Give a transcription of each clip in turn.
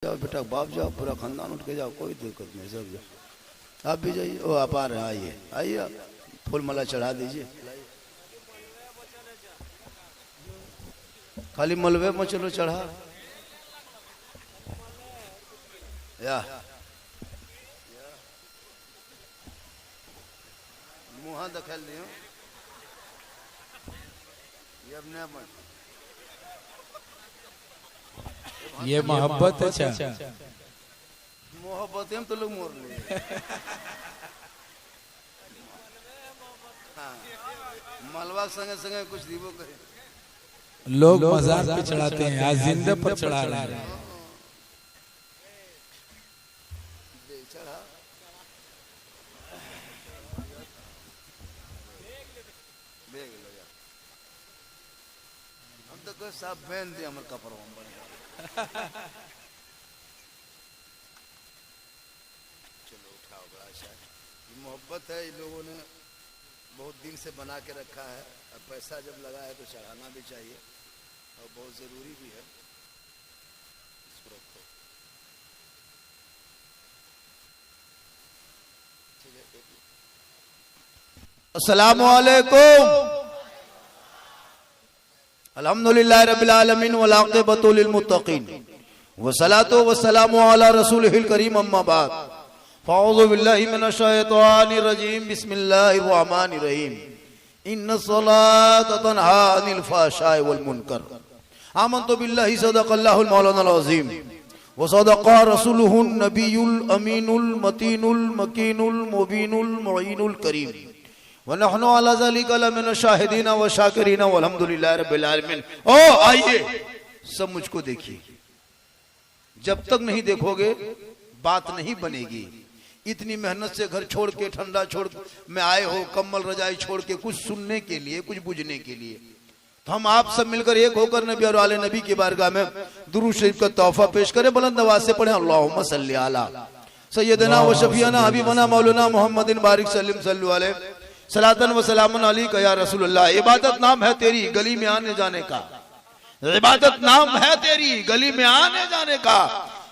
जाओ बेटा, बाप जाओ, पूरा खानदान उठ के जाओ, कोई दिक्कत नहीं, सब जाओ। आप भी जाइए। ओ आप आ रहे हैं, आइए आइए, आप फूल माला चढ़ा दीजिए। खाली मलबे में चलो चढ़ा या मुहा दखल दियो ये अपने आप ये मोहब्बत है। अच्छा मोहब्बत हम तो लोग मोर लिए। हाँ, मलबा संगे संगे कुछ दीवो करे, लोग मजार पे चढ़ाते हैं, आज जिंदा पर चढ़ा रहे हैं। हम तो सब पहन दिए हमारे कपड़ों में। चलो उठाओ, बड़ा अच्छा ये मोहब्बत है, इन लोगों ने बहुत दिन से बना के रखा है। और पैसा जब लगा है तो चढ़ाना भी चाहिए और बहुत जरूरी भी है। इसको रखो, ठीक है। अस्सलामु अलैकुम। अल्हम्दुलिल्लाह रब्बिल आलमीन वल आक़िबतु लिल मुत्तक़ीन वस्सलातु वस्सलामु अला रसूलिहिल करीम, अम्मा बाद। फ़अऊज़ु बिल्लाहि मिनश शैतानिर रजीम, बिस्मिल्लाहिर रहमानिर रहीम। इन्नस्सलाता तन्हा अनिल फ़हशाइ वल मुनकर। आमन्तु बिल्लाहि सदक़ल्लाहुल मौलानाल अज़ीम व सदक़ा रसूलुहुन नबियुल अमीनुल मतीनुल मकीनुल मुबीनुल मुईनुल करीम व नहनु अला ज़ालिका लमिन शाहिदीन व शाकिरीन वल्हम्दुलिल्लाहि रब्बिल आलमीन। ओ आइए, सब मुझको देखिए। जब तक नहीं देखोगे बात नहीं बनेगी। इतनी मेहनत से घर छोड़ के, ठंडा छोड़ में आए हो, कम्बल रजाई छोड़ के, कुछ सुनने के लिए, कुछ बुझने के लिए। तो हम आप सब मिलकर एक होकर नबी और आले नबी की बारगाह में दुरूद शरीफ का तोहफा पेश करें। बुलंद आवाज से पढ़ें, अल्लाहुम्मा सल्ली अला सय्यदना व शफीअना हबीबना मौलाना मुहम्मदिन बारिक सल्लम सल्लु अलैहि सलातन व सलामन अलैका या रसूलुल्लाह। इबादत नाम है तेरी गली में आने जाने का, इबादत नाम है तेरी गली में आने जाने का।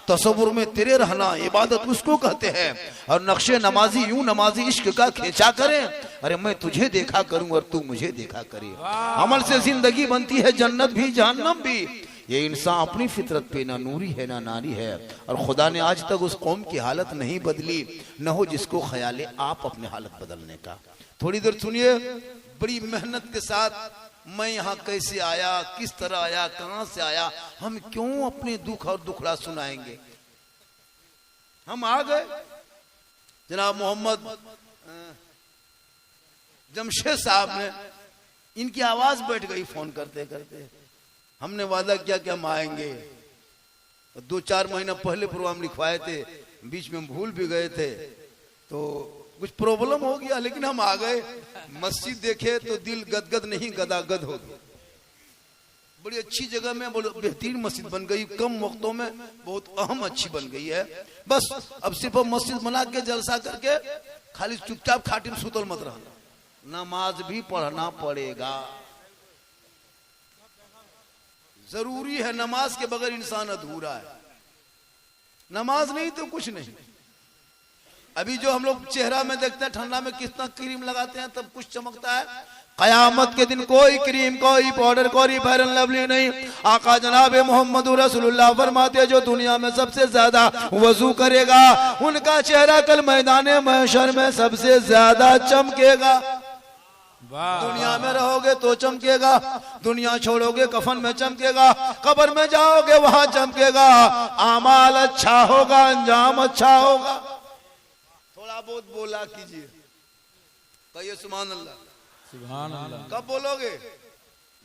तसव्वुर में तेरे रहना इबादत उसको कहते हैं। और नक्शे नमाजी यूं नमाजी इश्क का खींचा करें, अरे मैं तुझे देखा करूं और तू मुझे देखा करे। अमल से जिंदगी बनती है जन्नत भी जहन्नम भी। ये इंसान अपनी फितरत पे ना नूरी है ना नारी है। और खुदा ने आज तक उस कौम की हालत नहीं बदली, न हो जिसको ख्याल आप अपने हालत बदलने का। थोड़ी देर सुनिए, बड़ी मेहनत के साथ मैं यहाँ कैसे आया, किस तरह आया, कहां से आया, हम क्यों अपने दुख और दुखड़ा सुनाएंगे। हम आ गए। जनाब मोहम्मद जमशेद साहब ने, इनकी आवाज बैठ गई फोन करते करते। हमने वादा किया कि हम आएंगे। 2-4 महीना पहले प्रोग्राम लिखवाए थे, बीच में भूल भी गए थे, तो कुछ प्रॉब्लम हो गया, लेकिन हम आ गए। मस्जिद देखे तो दिल गदगद नहीं गदागद हो गया। बड़ी अच्छी जगह में बेहतरीन मस्जिद बन गई, कम वक्तों में बहुत अहम अच्छी बन गई है। बस अब सिर्फ मस्जिद बना के जलसा करके खाली चुपचाप खाटी में सुतल मत रहना, नमाज भी पढ़ना पड़ेगा। जरूरी है, नमाज के बगैर इंसान अधूरा है। नमाज नहीं तो कुछ नहीं। अभी जो हम लोग चेहरा में देखते हैं, ठंडा में कितना क्रीम लगाते हैं तब कुछ चमकता है। कयामत के दिन कोई क्रीम, कोई पाउडर, कोई फेयर एंड लवली नहीं। आका जनाब मोहम्मद रसूलुल्लाह फरमाते हैं, जो दुनिया में सबसे ज्यादा वजू करेगा उनका चेहरा कल मैदान महशर में सबसे ज्यादा चमकेगा। दुनिया में रहोगे तो चमकेगा, दुनिया छोड़ोगे कफन में चमकेगा, कब्र में जाओगे वहां चमकेगा। आमाल अच्छा होगा, अंजाम अच्छा होगा। थोड़ा बहुत बोला कीजिए, कहिए सुभान अल्लाह, सुभान अल्लाह। कब बोलोगे?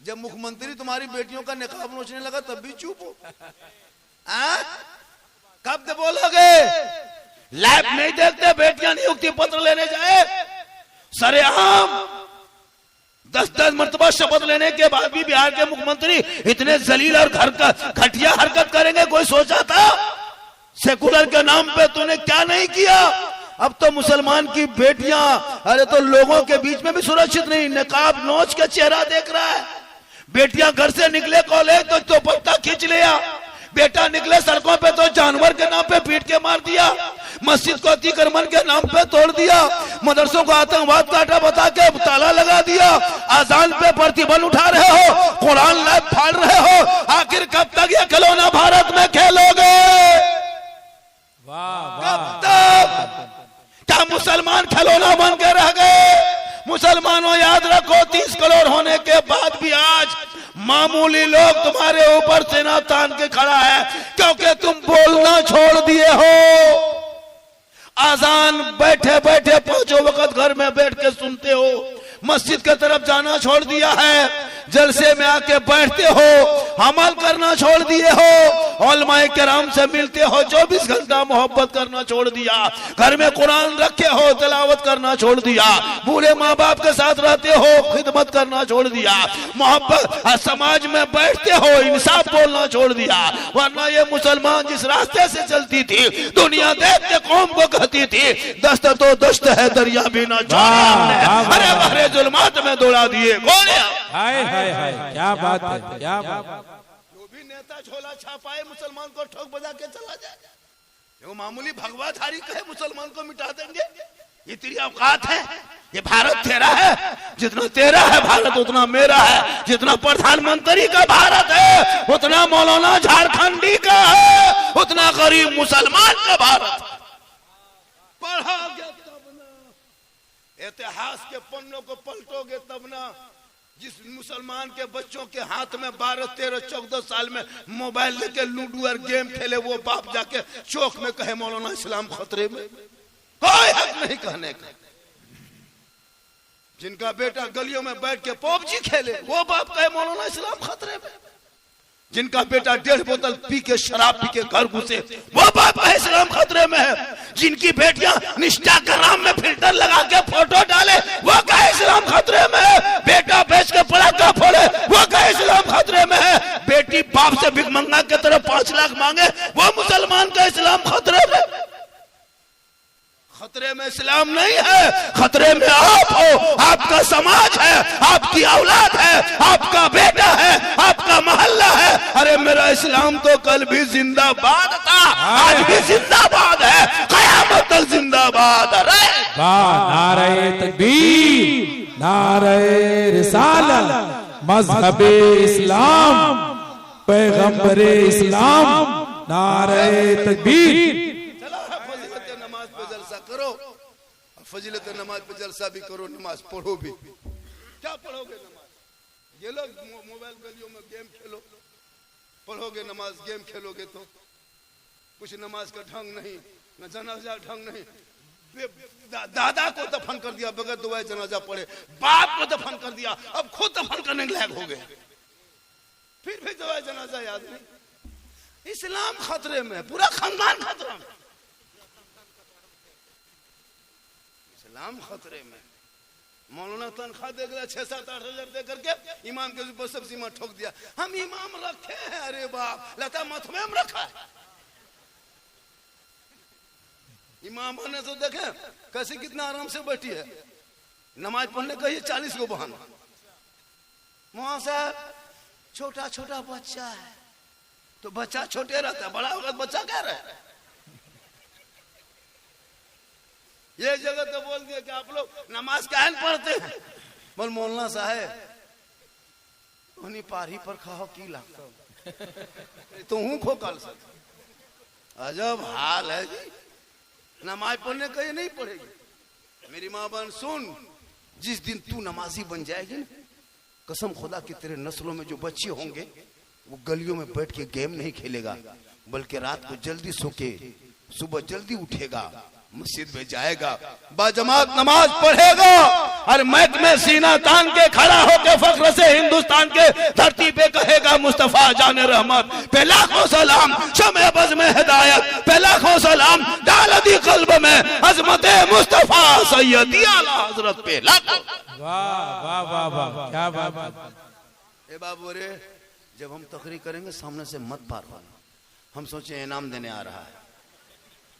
जब मुख्यमंत्री तुम्हारी बेटियों का निकाब नोचने लगा तब भी चुप हो। कब तो बोलोगे? लैब नहीं देखते, बेटियां नियुक्ति पत्र लेने जाए, सरेआम 10-10 मरतबा शपथ लेने के बाद भी बिहार के मुख्यमंत्री इतने जलील और घटिया हरकत करेंगे, कोई सोचा था? सेकुलर के नाम पे तूने क्या नहीं किया। अब तो मुसलमान की बेटियां, अरे तो लोगों के बीच में भी सुरक्षित नहीं, नकाब नोच के चेहरा देख रहा है। बेटियां घर से निकले कॉलेज तो पत्ता खींच लिया, बेटा निकले सड़कों पे तो जानवर के नाम पे पीट के मार दिया, मस्जिद को अतिक्रमण के नाम पे तोड़ दिया, मदरसों को आतंकवाद का अड्डा बता के ताला लगा दिया, आजान पे प्रतिबंध उठा रहे हो, कुरान लैब फाड़ रहे हो। आखिर कब तक ये खिलौना भारत में खेलोगे? कब तक? क्या मुसलमान खिलौना बन के रह गए? मुसलमानों याद रखो, 30 करोड़ होने के बाद भी आज मामूली लोग तुम्हारे ऊपर सेना तान के खड़ा है, क्योंकि तुम बोलना छोड़ दिए हो। आजान बैठे बैठे 5 वक्त घर में बैठ के सुनते हो, मस्जिद की तरफ जाना छोड़ दिया है, जलसे में आके बैठते हो, अमल करना छोड़ दिए हो, उलमाए किराम से मिलते हो, 24 घंटा मोहब्बत करना छोड़ दिया, घर में कुरान रखे हो, तिलावत करना छोड़ दिया, बूढ़े माँ बाप के साथ रहते हो, खिदमत करना छोड़ दिया, मोहब्बत समाज में बैठते हो, इंसाफ बोलना छोड़ दिया। वरना ये मुसलमान जिस रास्ते से चलती थी, दुनिया देख के कौम को कहती थी दस्त तो दस्त है, दरिया भी ना छोड़ा, अरे भरे जुल्मात में दौड़ा दिए। कौन है? हाय हाय हाय, क्या बात है, क्या बात। जो भी नेता झोला छापाए मुसलमान को ठोक बजा के चला जाए, वो मामूली भगवाधारी कहे मुसलमान को मिटा देंगे, ये तेरी औकात है? ये भारत तेरा है, जितना तेरा है भारत उतना मेरा है, जितना प्रधानमंत्री का भारत है उतना मौलाना झारखंडी का है, उतना गरीब मुसलमान का भारत। पढ़ा गया तब ना, इतिहास के पन्नों को पलटोगे तब ना। जिस मुसलमान के बच्चों के हाथ में 12, 13, 14 साल में मोबाइल लेके लूडो और गेम खेले, वो बाप जाके चौक में कहे मौलाना इस्लाम खतरे में, कोई हक नहीं कहने का। जिनका बेटा गलियों में बैठ के पबजी खेले, वो बाप कहे मौलाना इस्लाम खतरे में। जिनका बेटा 1.5 बोतल पी के शराब पी के घर घुसे, वो बाप कहे इस्लाम खतरे में है। जिनकी बेटियां निष्ठा के नाम में फिल्टर लगा के फोटो डाले, वो कहे इस्लाम खतरे में है। बेटा बेच के पटाखा फोड़े, वो कहे इस्लाम खतरे में है। बेटी बाप से भिखमंगा की तरफ 5 लाख मांगे, वो मुसलमान का इस्लाम खतरे में। खतरे में इस्लाम नहीं है, खतरे में आप हो, आपका समाज है, आपकी औलाद है, आपका बेटा है, आपका मोहल्ला है। अरे मेरा इस्लाम तो कल भी जिंदाबाद था, आज भी जिंदाबाद है, कयामत तक जिंदाबाद। अरे नारे तकबीर, नारे रिसालत, मज़हबे इस्लाम, पैगंबरे इस्लाम, नारे तकबीर। फजीलत नमाज पे जलसा भी करो, नमाज पढ़ो भी। क्या पढ़ोगे नमाज? ये लोग मोबाइल गलियों में गेम खेलो, पढ़ोगे नमाज, गेम खेलोगे तो कुछ नमाज का ढंग नहीं, न जनाजा ढंग नहीं। दादा को दफन कर दिया बगैर दुआए जनाजा पढ़े, बाप को दफन कर दिया, अब खुद दफन करने के लायक हो गए, फिर भी दुआए जनाजा याद नहीं। इस्लाम खतरे में, पूरा खानदान खतरे में, इस्लाम खतरे में। मौलाना तनख्वाह दे गया 6-7-8 हजार दे करके इमाम के ऊपर सब सीमा ठोक दिया। हम इमाम रखे हैं, अरे बाप, लता मथमे में रखा है। इमाम ने तो देखे कैसे कितना आराम से बैठी है, नमाज पढ़ने का ये 40 को बहाना। वहां साहब छोटा छोटा बच्चा है, तो बच्चा छोटे रहता है, बड़ा होगा बच्चा क्या रहे। ये जगह तो बोल दिया कि आप लोग नमाज काहे पढ़ते हैं। बोल मौलाना साहब उन्हीं पारी पर खाओ की लागतो तो हूं खो कल से। अजब हाल है जी, नमाज पढ़ने का ये नहीं पढ़ेगी। मेरी माँ बहन सुन, जिस दिन तू नमाजी बन जाएगी ना, कसम खुदा की तेरे नस्लों में जो बच्चे होंगे वो गलियों में बैठ के गेम नहीं खेलेगा, बल्कि रात को जल्दी सो के सुबह जल्दी उठेगा, मस्जिद में जाएगा, बाजमात नमाज पढ़ेगा, और मैक में सीना तान के खड़ा होकर फख्र से हिंदुस्तान के धरती पे कहेगा मुस्तफा जाने रहमत पे लाखों सलाम, शमे बज़ में हिदायत पे लाखों सलाम, डाल दी कल्ब में अजमत मुस्तफा सैयदी आला हजरत पे लाखों। वाह वाह वाह वाह, क्या बात। ए बाबू रे, जब हम तकरीर करेंगे सामने से मत पार होना, हम सोचे इनाम देने आ रहा है,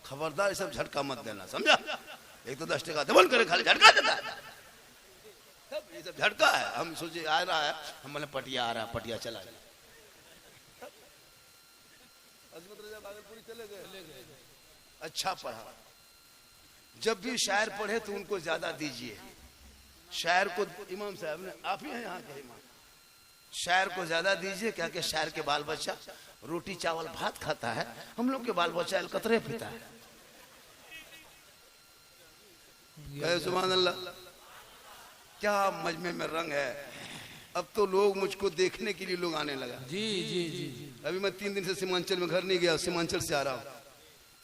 खबरदार ये सब झटका मत देना, समझा। एक तो 10 टका दबन करे खाली झटका देता है, ये सब झटका है। हम सोचे आ रहा है, हम बोले पटिया आ रहा है, पटिया चला गया। अजमत रजा भागलपुरी चले गए, अच्छा पढ़ा। जब भी शायर पढ़े तो उनको ज्यादा दीजिए। शायर को इमाम साहब ने, आप ही हैं यहाँ के इमाम, शायर को ज्यादा दीजिए। क्या कि शायर के बाल बच्चा रोटी चावल भात खाता है, हम लोग के बाल बच्चा अलकतरे पीता है। सुभान अल्लाह, क्या मजमे में रंग है। अब तो लोग मुझको देखने के लिए लोग आने लगा। जी जी जी। अभी मैं 3 दिन से सीमांचल में घर नहीं गया, सीमांचल से आ रहा हूँ।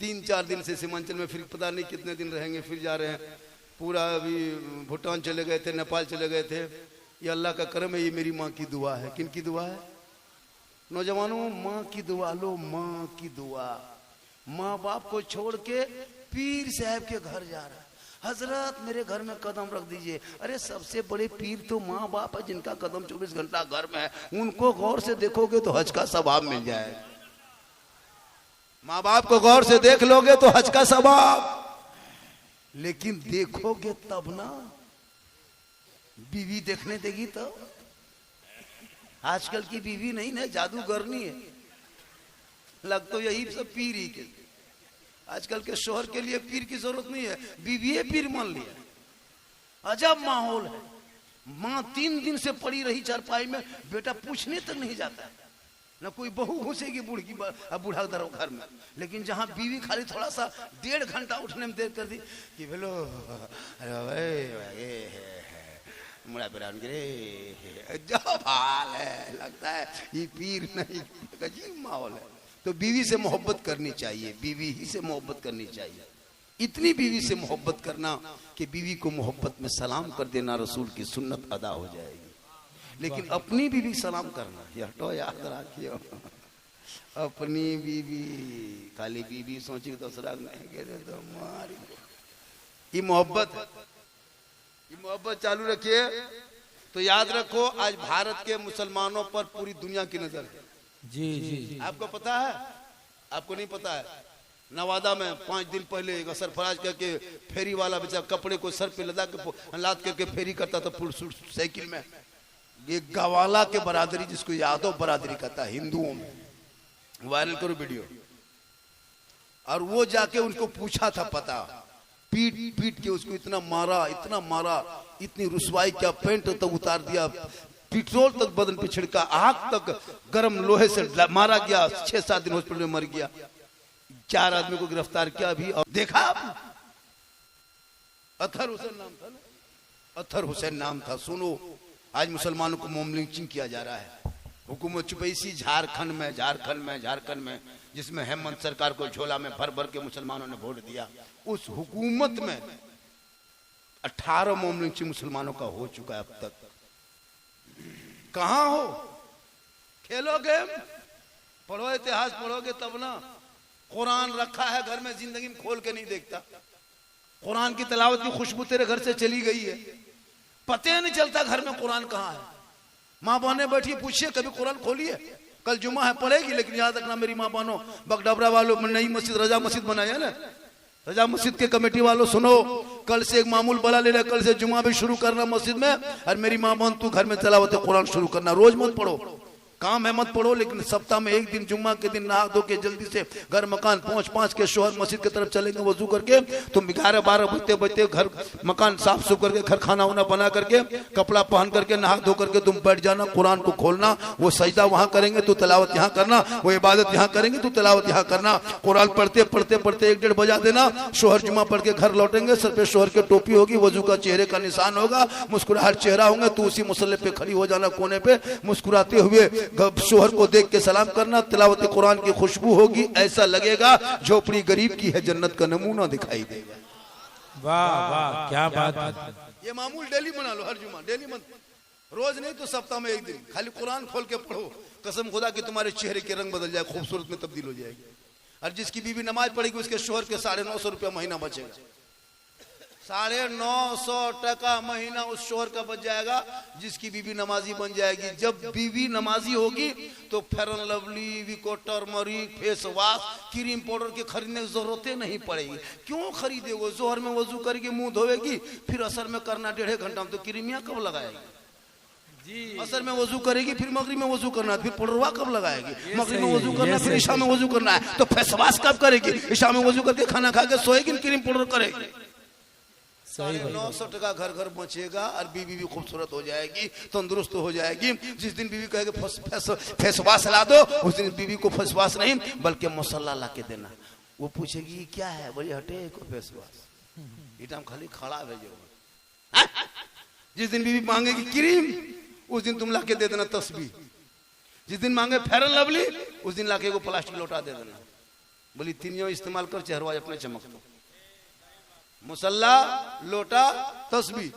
3-4 दिन से सीमांचल में, फिर पता नहीं कितने दिन रहेंगे, फिर जा रहे हैं। पूरा अभी भूटान चले गए थे, नेपाल चले गए थे। ये अल्लाह का करम है, ये मेरी माँ की दुआ है। किन की दुआ है? नौजवानों, माँ की दुआ लो, माँ की दुआ। माँ बाप को छोड़ के पीर साहब के घर जा रहा है। हजरत मेरे घर में कदम रख दीजिए। अरे सबसे बड़े पीर तो माँ बाप है, जिनका कदम 24 घंटा घर में है। उनको गौर से देखोगे तो हज का सवाब मिल जाएगा। माँ बाप को गौर से देख लोगे तो हज का सवाब, लेकिन देखोगे तब ना, बीवी देखने देगी तब। आजकल की बीवी नहीं ना, जादूगरनी है। लग तो यही सब पीर ही के। आजकल के शोहर के लिए पीर की जरूरत नहीं है, बीवी है पीर मान लिया। अजब माहौल है। माँ 3 दिन से पड़ी रही चारपाई में, बेटा पूछने तक नहीं जाता है। ना कोई बहू घुसेगी बूढ़ा दर घर में। लेकिन जहां बीवी खाली थोड़ा सा 1.5 घंटा उठने में देर कर दी कि बोलो जब हाल है, लगता है ये पीर नहीं, अजीब माहौल है। तो बीवी से मोहब्बत करनी चाहिए, बीवी ही से मोहब्बत करनी चाहिए। इतनी बीवी से मोहब्बत करना कि बीवी को मोहब्बत में सलाम कर देना, रसूल की सुन्नत अदा हो जाएगी। लेकिन अपनी बीवी सलाम करना, ये हटो, याद रखियो। अपनी बीवी, खाली बीवी सोची दूसरा नहीं कहते तो मारी। ये मोहब्बत है, ये मोहब्बत चालू रखिए। तो याद रखो, आज भारत के मुसलमानों पर पूरी दुनिया की नजर है। जी जी। आपको पता है? आपको नहीं पता है? नवादा में 5 दिन पहले एक सरफराज करके फेरी वाला बेचारा कपड़े को सर पे लदा के लाद करके फेरी करता था साइकिल में। ये गवाला के बरादरी, जिसको यादव बरादरी कहता है हिंदुओं में, वायरल करो वीडियो। और वो जाके उनको पूछा था पता, पीट पीट के उसको इतना मारा, इतना मारा, इतनी रुसवाई किया, पैंट तक उतार दिया, पेट्रोल तक बदन पे छिड़का, आग तक गर्म लोहे से मारा गया। 6-7 दिन हॉस्पिटल में मर गया। 4 आदमी को गिरफ्तार किया अभी। और देखा आपने? अतहर हुसैन नाम था ना, अतहर हुसैन नाम था। सुनो, आज मुसलमानों को मोम लिंचिंग किया जा रहा है। हुकूमत चुपैसी झारखंड में, जिसमें हेमंत सरकार को झोला में भर भर के मुसलमानों ने वोट दिया, उस हुकूमत में 18 मोम लिंचिंग मुसलमानों का हो चुका है अब तक। कहां हो? खेलोगे, पढ़ो इतिहास पढ़ोगे तब ना। कुरान रखा है घर में, जिंदगी में खोल के नहीं देखता। कुरान की तिलावत की खुशबू तेरे घर से चली गई है, पते नहीं चलता घर में कुरान कहाँ है। माँ बहने बैठी, पूछिए कभी कुरान खोलिए। कल जुमा है, पढ़ेगी, लेकिन याद रखना मेरी माँ बहनों, बगडबरा वालों, नई मस्जिद रजा मस्जिद बनाई है ना, रजा मस्जिद के कमेटी वालों सुनो, कल से एक मामूल बड़ा ले, कल से जुमा भी शुरू करना मस्जिद में। और मेरी माँ बहन, तू घर में तिलावत कुरान शुरू करना। रोज मत पढ़ो, काम है मत पढ़ो, लेकिन सप्ताह में 1 दिन जुम्मा के दिन नहा धो के जल्दी से घर मकान पहुंच के शोहर मस्जिद की तरफ चलेंगे वजू करके। तुम 11-12 बजते घर मकान साफ सुफ करके, घर खाना वाना बना करके, कपड़ा पहन करके, नहा धो करके तुम बैठ जाना, कुरान को खोलना। वो सजदा वहां करेंगे, तू तिलावत यहाँ करना। वो इबादत यहाँ करेंगे, तू तिलावत यहाँ करना। कुरान पढ़ते 1-1.5 बजा देना। शोहर जुम्मा पढ़ के घर लौटेंगे, सर पे शोहर की टोपी होगी, वजू का चेहरे का निशान होगा, मुस्कुराहट चेहरा होंगे। तू उसी मुसल्ले पे खड़ी हो जाना, कोने पे मुस्कुराते हुए शोहर को देख के सलाम करना। तिलावत कुरान की खुशबू होगी, ऐसा लगेगा झोपड़ी गरीब की है, जन्नत का नमूना दिखाई देगा। वाह वाह, क्या बात है। ये मामूल डेली बना लो, हर जुमा डेली मत, रोज नहीं तो सप्ताह में 1 दिन खाली कुरान खोल के पढ़ो। कसम खुदा कि तुम्हारे चेहरे के रंग बदल जाए, खूबसूरत में तब्दील हो जाएगी। और जिसकी बीवी नमाज पढ़ेगी, उसके शोहर के 950 रुपया महीना बचेगा। 950 टका महीना उस शोहर का बच जाएगा, जिसकी बीवी नमाजी बन जाएगी। जब बीवी नमाजी होगी तो fair and lovely, Vicco turmeric, face wash, cream powder के खरीदने की जरूरत नहीं पड़ेगी। क्यों खरीदे? वो जोहर में वजू करके मुंह धोएगी, फिर असर में करना 1.5 घंटा में, तो क्रीमिया कब लगाएगी? असर में वजू करेगी, फिर मगरिब में वजू करना है, फिर पुरवा कब लगाएगी? मगरिब में वजू करना, ये फिर सही, ईशा में वजू करना है, तो फेसवाश कब करेगी? ईशा में वजू करके खाना खा के सोएगी, क्रीम पाउडर करेगी। सही बात। 900 टका घर घर बचेगा और बीवी भी खूबसूरत हो जाएगी, तंदुरुस्त हो जाएगी। जिस दिन बीवी कहेगी फेस वाश ला दो, उस दिन बीवी को फेस वाश नहीं बल्कि मसाला ला के देना। वो पूछेगी क्या है, बोले हटे को फेस वाश, इटाम खाली खड़ा भेजो। जिस दिन बीवी मांगेगी क्रीम, उस दिन तुम ला के दे देना तस्बीह। जिस दिन मांगे फेयर एंड लवली, उस दिन लाके को प्लास्टिक लोटा दे देना। बोली तीनों इस्तेमाल कर, चेहरा अपने चमक दो। मुसल्ला, लोटा, तस्बीह।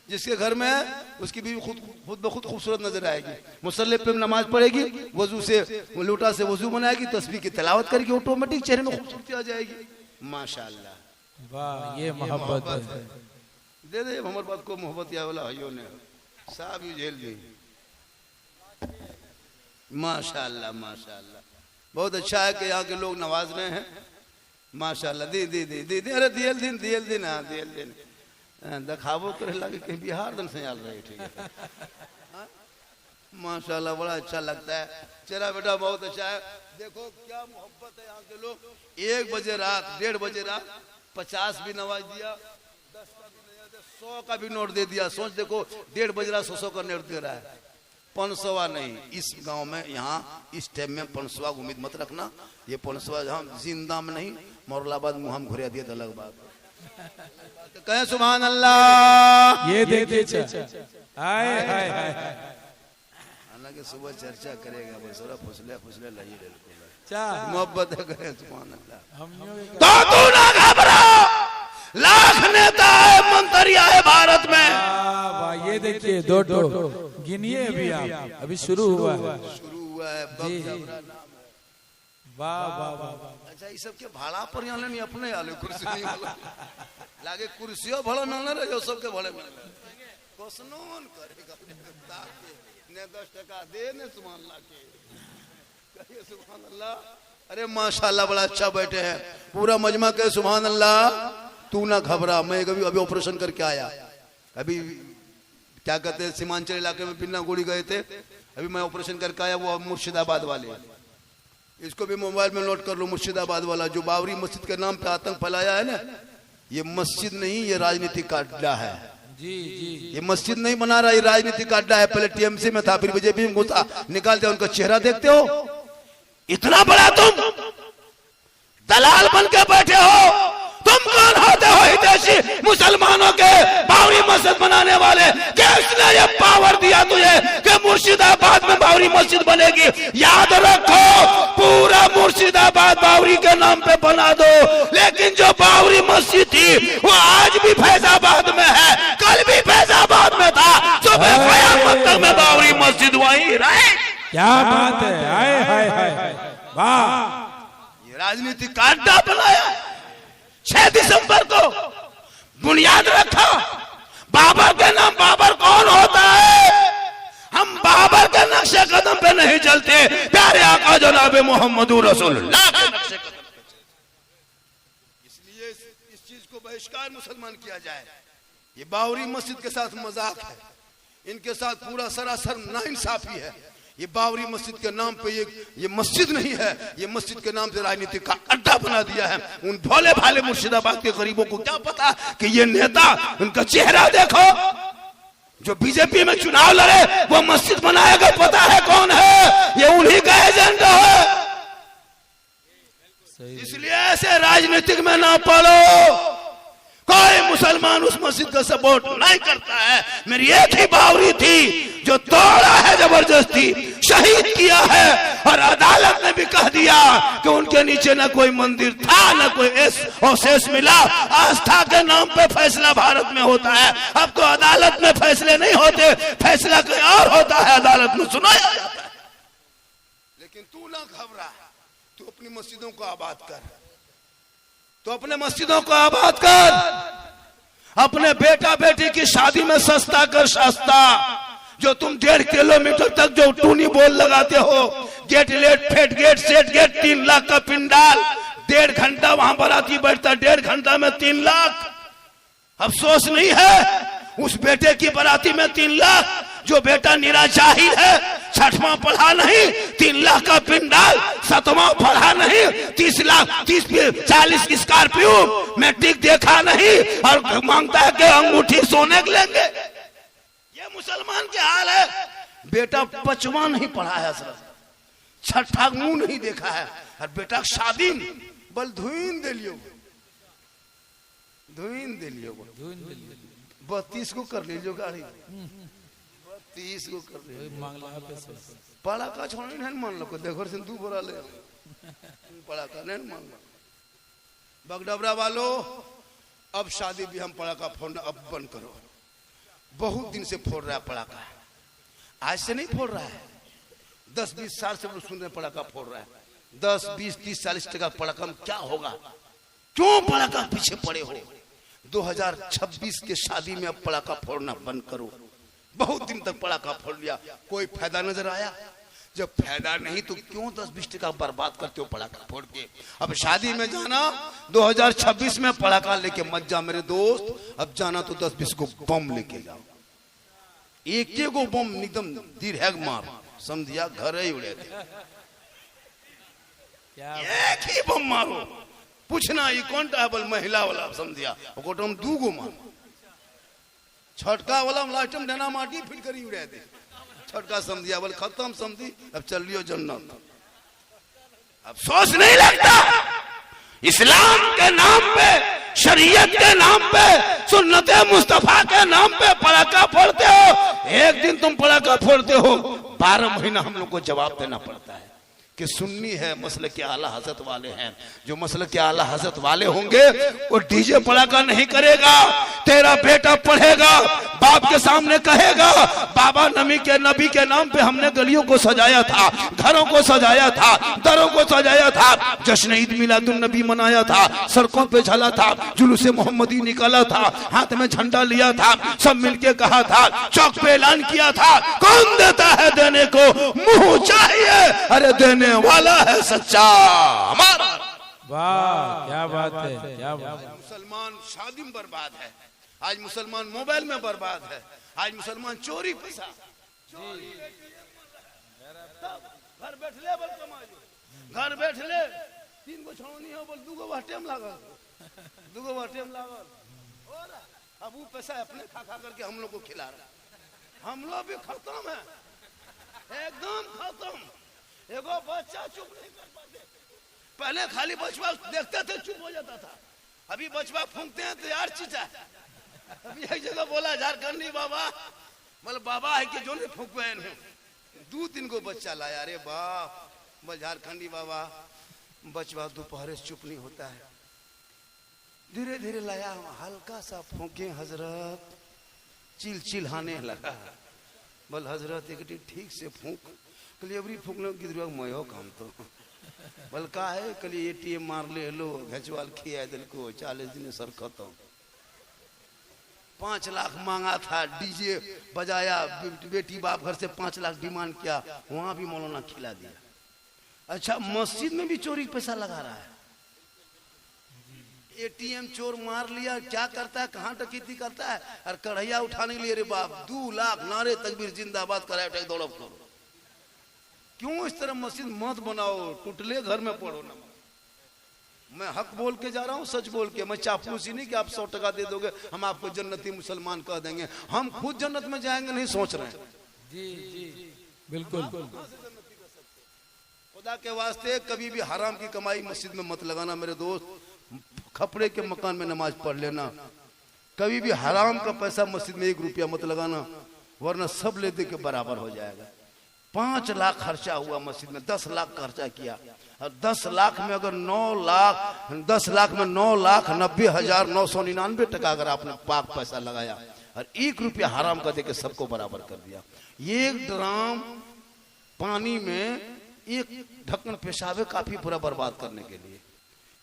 जिसके घर में है उसकी बीवी खुद ब खुद खूबसूरत नजर आएगी। मुसल्ले पे नमाज पढ़ेगी, वजू से लोटा से वजू बनाएगी, तस्बीह की तिलावत करेगी, ऑटोमेटिक चेहरे में खूबसूरती आ जाएगी। माशाअल्लाह, वाह, ये मोहब्बत है। दे दे हमारे बात को मोहब्बत या वाला भाइयों ने साहब ही झेल दी। माशाअल्लाह माशाअल्लाह, बहुत अच्छा है कि यहाँ के लोग नवाज रहे हैं। माशाअल्लाह, दी दी दी दी दी, अरे दियल दिन हाँ दियल दिन दिखावो करे लगे कहीं बिहार दिन से याद रहे। ठीक है, माशाअल्लाह, बड़ा अच्छा लगता है। चेहरा बेटा बहुत अच्छा है। देखो क्या मोहब्बत है यहाँ के लोग। 1 बजे रात, 1:30 बजे रात 50 भी नवाज दिया, 10 का भी नहीं दिया, 100 का भी नोट दे दिया। सोच देखो 1:30 बजे रात 100 का नोट दे रहा है। 500 नहीं, इस गांव में यहाँ इस टाइम में 500 उम्मीद मत रखना। ये 500 हम जिंदा में नहीं, मोरलाबाद मुँह हम घुरिया दिए तो अलग बात। कहें सुभान अल्लाह। ये देखिए, हाय हाय हाय, हालांकि सुबह चर्चा करेगा, बस फुसले लगी मोहब्बत है। कहें सुभान अल्लाह। तो तू ना घबरा, लाख नेता है, मंत्रिया है भारत में। वाह, ये देखिए, दो गिनिए अभी आप, अभी शुरू हुआ है। वाह वाह वाह। अच्छा, ये सब के भाड़ा पर यहाँ नहीं, अपने आले कुर्सी नहीं वाला लागे, कुर्सियों भला ना रहे जो सबके भले में कोसनोन करेगा ने 10 टका दे ने सुभान अल्लाह के कहिए सुभान अल्लाह। अरे माशाअल्लाह, बड़ा अच्छा बैठे हैं पूरा मजमा के सुभान अल्लाह। तू ना घबरा, मैं कभी अभी ऑपरेशन करके आया, अभी क्या कहते हैं सीमांचल इलाके में बिन्ना गोली गए थे, अभी मैं ऑपरेशन करके आया। वो मुर्शिदाबाद वाले, इसको भी मोबाइल में नोट कर लो। मुर्शिदाबाद वाला जो बाबरी मस्जिद के नाम पे आतंक फैलाया है ना, ये मस्जिद नहीं, ये राजनीतिक अड्डा है। जी जी, ये मस्जिद नहीं बना रहा, ये राजनीतिक अड्डा है। पहले टीएमसी में था, फिर बीजेपी में घुसा, निकाल दिया। उनका चेहरा देखते हो, इतना बड़ा तुम दलाल बन के बैठे हो। तुम कौन होते हो हितैषी मुसलमानों के बाबरी मस्जिद बनाने वाले? किसने ये पावर दिया तुझे कि मुर्शिदाबाद में बाबरी मस्जिद बनेगी? याद रखो, पूरा मुर्शिदाबाद बाबरी के नाम पे बना दो, लेकिन जो बाबरी मस्जिद थी वो आज भी फैजाबाद में है, कल भी फैजाबाद में था, सुबह कयामत तक में बाबरी मस्जिद वहीं रहे। क्या बात है, हाय हाय हाय, वाह। ये राजनीतिक का अड्डा बनाया। 6 दिसंबर को बुनियाद रखा। बाबर के नाम, बाबर कौन होता है? हम बाबर के नक्शे कदम पे नहीं चलते, प्यारे आका जनाब मोहम्मद रसूलुल्लाह के नक्शे कदम पे चलते। इसलिए इस चीज को बहिष्कार मुसलमान किया जाए। ये बाबरी मस्जिद के साथ मजाक है, इनके साथ पूरा सरासर नाइंसाफी है। ये बाबरी मस्जिद के नाम पे ये मस्जिद नहीं है, ये मस्जिद के नाम से राजनीति का अड्डा बना दिया है। उन भोले भाले मुर्शिदाबाद के गरीबों को क्या पता कि ये नेता, उनका चेहरा देखो, जो बीजेपी में चुनाव लड़े वो मस्जिद बनाएगा, पता है कौन है? ये उन्हीं का एजेंडा है। इसलिए ऐसे राजनीतिक में ना पड़ो। कोई मुसलमान उस मस्जिद का सपोर्ट नहीं करता है। मेरी एक ही बावरी थी जो तोड़ा है, जबरदस्ती शहीद किया है, और अदालत ने भी कह दिया कि उनके नीचे न कोई मंदिर था, न कोई अवशेष मिला। आस्था के नाम पे फैसला भारत में होता है। अब तो अदालत में फैसले नहीं होते, फैसला कहीं और होता है, अदालत में सुनाया जाता है। लेकिन तू ना घबरा, तू अपनी मस्जिदों को आबाद कर, तो अपने मस्जिदों को आबाद कर। अपने बेटा बेटी की शादी में सस्ता कर, सस्ता। जो तुम 1.5 किलोमीटर तक जो टूनी बोल लगाते हो, गेट लेट फेट गेट सेट गेट, 3 लाख का पिंडाल, 1.5 घंटा वहां बाराती बैठता, 1.5 घंटा में 3 लाख। अफसोस नहीं है उस बेटे की बाराती में 3 लाख, जो बेटा निरा जाहिल है, 6वां पढ़ा नहीं, 3 लाख का पिंडाल, 7वां पढ़ा नहीं, 40 स्कॉर्पियो, मैट्रिक देखा नहीं और मांगता है कि अंगूठी सोने के लेंगे। ये मुसलमान के हाल है। बेटा 5वां नहीं पढ़ा है, 6ठा मुंह नहीं देखा है, और बेटा शादी बल धुइन दे लियो, 32 को कर लीजिए गाड़ी, 32 को कर लीजिए। पढ़ा का छोड़ नहीं मान लो, देखो से 2 बोरा ले पढ़ा का नहीं मान लो। बगडबरा वालों, अब शादी भी हम पढ़ा का फोड़ना अब बंद करो। बहुत दिन से फोड़ रहा है पढ़ा का, आज से नहीं फोड़ रहा है, 10-20 साल से सुन रहे पढ़ा का फोड़ रहा है। 10, 20, 30, 40 टका पढ़ा का क्या होगा? क्यों पढ़ा का पीछे पड़े हो? 2026 के शादी में अब पड़ाका फोड़ना बंद करो। बहुत दिन तक पड़ाका फोड़ लिया, कोई फायदा नजर आया? जब फायदा नहीं तो क्यों 10-20 टका बर्बाद करते हो पड़ाका फोड़ के? अब शादी में जाना 2026 में पड़ाका लेके मत जा मेरे दोस्त, अब जाना तो 10-20 को बम लेके जाओ। एक को बम एकदम दिरहग मार, समझिया घर ही उड़े थे। एक ही बम मारो, पूछना ये कौन टा बल महिला वाला समझिया, हम 2 गो मार, छटका वाला लास्टम देना माटी फिर करी उड़े दे, छटका समझिया बल खत्म समझी, अब चल लियो जन्नत। अब सोच नहीं लगता इस्लाम के नाम पे, शरीयत के नाम पे, सुन्नत मुस्तफा के नाम पे पड़ाका फोड़ते हो। एक दिन तुम पड़ाका फोड़ते हो, 12 महीना हम लोग को जवाब देना पड़ता है कि सुन्नी है, मसले के आला हजरत वाले हैं। जो मसले के आला हजरत वाले होंगे वो डीजे पड़ाका नहीं करेगा। तेरा बेटा पढ़ेगा, बाप के सामने कहेगा बाबा नबी के नाम पे हमने गलियों को सजाया था, घरों को सजाया था, दरों को सजाया था, जश्न ईद मिलादुन नबी मनाया था, सड़कों पे चला था, जुलूसे मोहम्मदी निकाला था, हाथ में झंडा लिया था, सब मिलके कहा था, चौक पे ऐलान किया था। कौन देता है देने को? मुंह चाहिए, अरे देने वाला है सच्चा हमारा। वाह क्या बात है, क्या बात है। मुसलमान शादी में बर्बाद है, आज मुसलमान मोबाइल में बर्बाद है, आज मुसलमान चोरी पैसा, घर बैठ ले बल कमा लो, घर बैठ ले 3 गो छौनी हो बोल 2 गो वाटेम लागल, 2 गो वाटेम लागल, और अब वो पैसा अपने खा करके हम लोग को खिला रहा। हम लोग भी खत्म है, एकदम खत्म। एगो बच्चा चुप नहीं कर पाते, पहले खाली बचवा देखते थे चुप हो जाता था, अभी बचवा फूंकते हैं तो यार चीचा। अभी एक जगह बोला झारखंडी बाबा, मतलब बाबा है कि जो नहीं फूंकवे हैं, 2-3 को बच्चा लाया। अरे बाप, बोल झारखंडी बाबा, बचवा दोपहर से चुप नहीं होता है, धीरे धीरे लाया, हल्का सा फूंके हजरत, चिल्हाने लगा। बोल हजरत एक ठीक से फूंक, कलियवरी फूकने गिर मयो काम तो बल का है, कली ATM मार ले लो, घचवाल खिया दिल को, 40 दिन सर खत्म। 5 लाख मांगा था, डीजे बजाया, बेटी बाप घर से 5 लाख डिमांड किया, वहां भी मौलाना खिला दिया। अच्छा मस्जिद में भी चोरी पैसा लगा रहा है, ATM चोर मार लिया, क्या करता है, कहाँ डकैती करता है, और कढ़ैया उठाने के लिए अरे बाप 2 लाख नारे तकबीर जिंदाबाद कराए दौड़ो करो। क्यों इस तरह मस्जिद मत बनाओ, टूटले घर में पढ़ो ना। मैं हक बोल के जा रहा हूँ, सच बोल के, मैं चापलूसी नहीं कि आप 100 टका दे दोगे हम आपको जन्नती मुसलमान कह देंगे, हम खुद जन्नत में जाएंगे नहीं सोच रहे हैं। जी जी बिल्कुल। खुदा के वास्ते कभी भी हराम की कमाई मस्जिद में मत लगाना मेरे दोस्त, खपड़े के मकान में नमाज पढ़ लेना। कभी भी हराम का पैसा मस्जिद में 1 रुपया मत लगाना, वरना सब ले दे के बराबर हो जाएगा। 5 लाख खर्चा हुआ मस्जिद में, 10 लाख खर्चा किया, और 10 लाख में अगर 10 लाख में 9,90,999 टका अगर आपने पाक पैसा लगाया और 1 रुपया हराम का देके सबको बराबर कर दिया। 1 ड्राम पानी में 1 ढक्कन पेशाब काफी पूरा बर्बाद करने के लिए,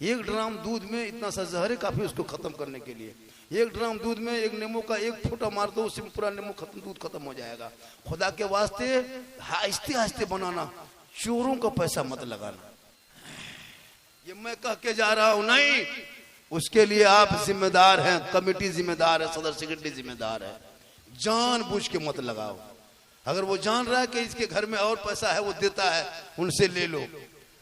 1 ड्राम दूध में इतना सा जहर है काफी उसको खत्म करने के लिए। 1 ड्राम दूध में 1 नींबू का 1 फुटा मार दो, उससे पूरा नींबू खत्म, दूध खत्म हो जाएगा। खुदा के वास्ते आहिस्ते आहिस्ते बनाना, चोरों का पैसा मत लगाना। ये मैं कह के जा रहा हूं नहीं, उसके लिए आप जिम्मेदार हैं, कमेटी जिम्मेदार है, सदर सेक्रेटरी जिम्मेदार है। जानबूझ के मत लगाओ, अगर वो जान रहा है कि इसके घर में और पैसा है, वो देता है, उनसे ले लो,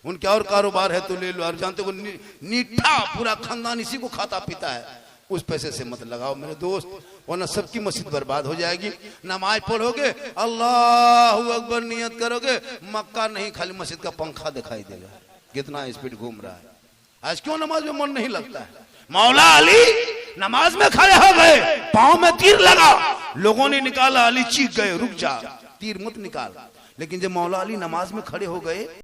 उनके और कारोबार है तो ले लो। और जानते हो नीठा पूरा खानदान इसी को खाता पीता है, उस पैसे से मत लगाओ मेरे दोस्त, वरना सबकी मस्जिद बर्बाद हो जाएगी। नमाज पढ़ोगे, अल्लाहू अकबर नियत करोगे, मक्का नहीं खाली मस्जिद का पंखा दिखाई देगा, कितना स्पीड घूम रहा है। आज क्यों नमाज में मन नहीं लगता है? मौला अली नमाज में खड़े हो गए, पांव में तीर लगा, लोगों ने निकाला, अली चीख गए रुक जा, तीर मत निकाल। लेकिन जब मौला अली नमाज में खड़े हो गए